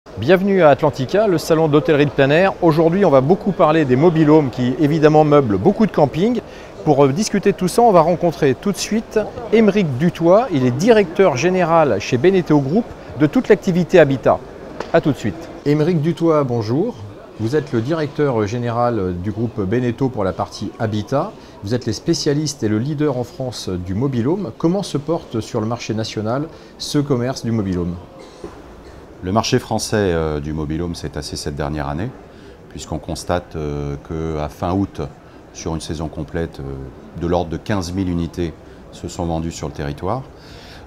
Bienvenue à Atlantica, le salon d'hôtellerie de plein air. Aujourd'hui, on va beaucoup parler des mobil-homes qui évidemment meublent beaucoup de campings. Pour discuter de tout ça, on va rencontrer tout de suite Aymeric Dutoit. Il est directeur général chez Beneteau Group de toute l'activité Habitat. A tout de suite. Aymeric Dutoit, bonjour. Vous êtes le directeur général du groupe Beneteau pour la partie Habitat. Vous êtes les spécialistes et le leader en France du mobil-home. Comment se porte sur le marché national ce commerce du mobil-home ? Le marché français du mobil-home s'est tassé cette dernière année, puisqu'on constate qu'à fin août, sur une saison complète, de l'ordre de 15 000 unités se sont vendues sur le territoire,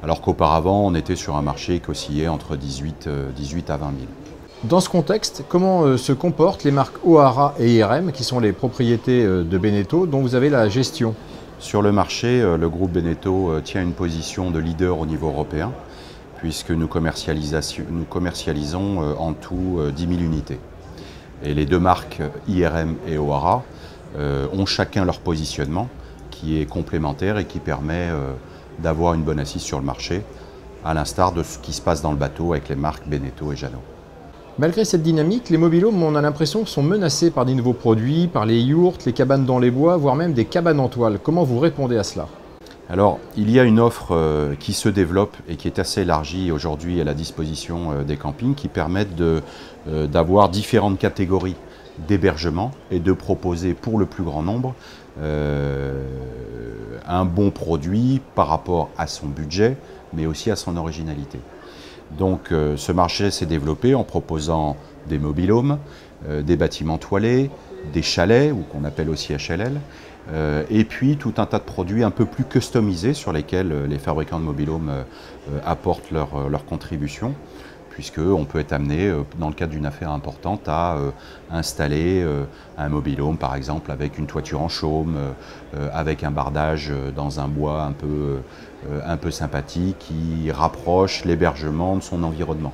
alors qu'auparavant, on était sur un marché qui oscillait entre 18 à 20 000. Dans ce contexte, comment se comportent les marques O'Hara et IRM, qui sont les propriétés de Beneteau, dont vous avez la gestion? Sur le marché, le groupe Beneteau tient une position de leader au niveau européen, puisque nous commercialisons en tout 10 000 unités. Et les deux marques IRM et O'Hara ont chacun leur positionnement qui est complémentaire et qui permet d'avoir une bonne assise sur le marché, à l'instar de ce qui se passe dans le bateau avec les marques Beneteau et Jeannot. Malgré cette dynamique, les mobil-homes, on a l'impression, sont menacés par des nouveaux produits, par les yourtes, les cabanes dans les bois, voire même des cabanes en toile. Comment vous répondez à cela ? Alors, il y a une offre qui se développe et qui est assez élargie aujourd'hui à la disposition des campings qui permettent d'avoir différentes catégories d'hébergement et de proposer pour le plus grand nombre un bon produit par rapport à son budget, mais aussi à son originalité. Donc ce marché s'est développé en proposant des mobil-homes, des bâtiments toilés, des chalets, ou qu'on appelle aussi HLL, et puis tout un tas de produits un peu plus customisés sur lesquels les fabricants de mobil-homes apportent leur contribution, puisqu'on peut être amené, dans le cadre d'une affaire importante, à installer un mobil-home, par exemple, avec une toiture en chaume, avec un bardage dans un bois un peu sympathique, qui rapproche l'hébergement de son environnement.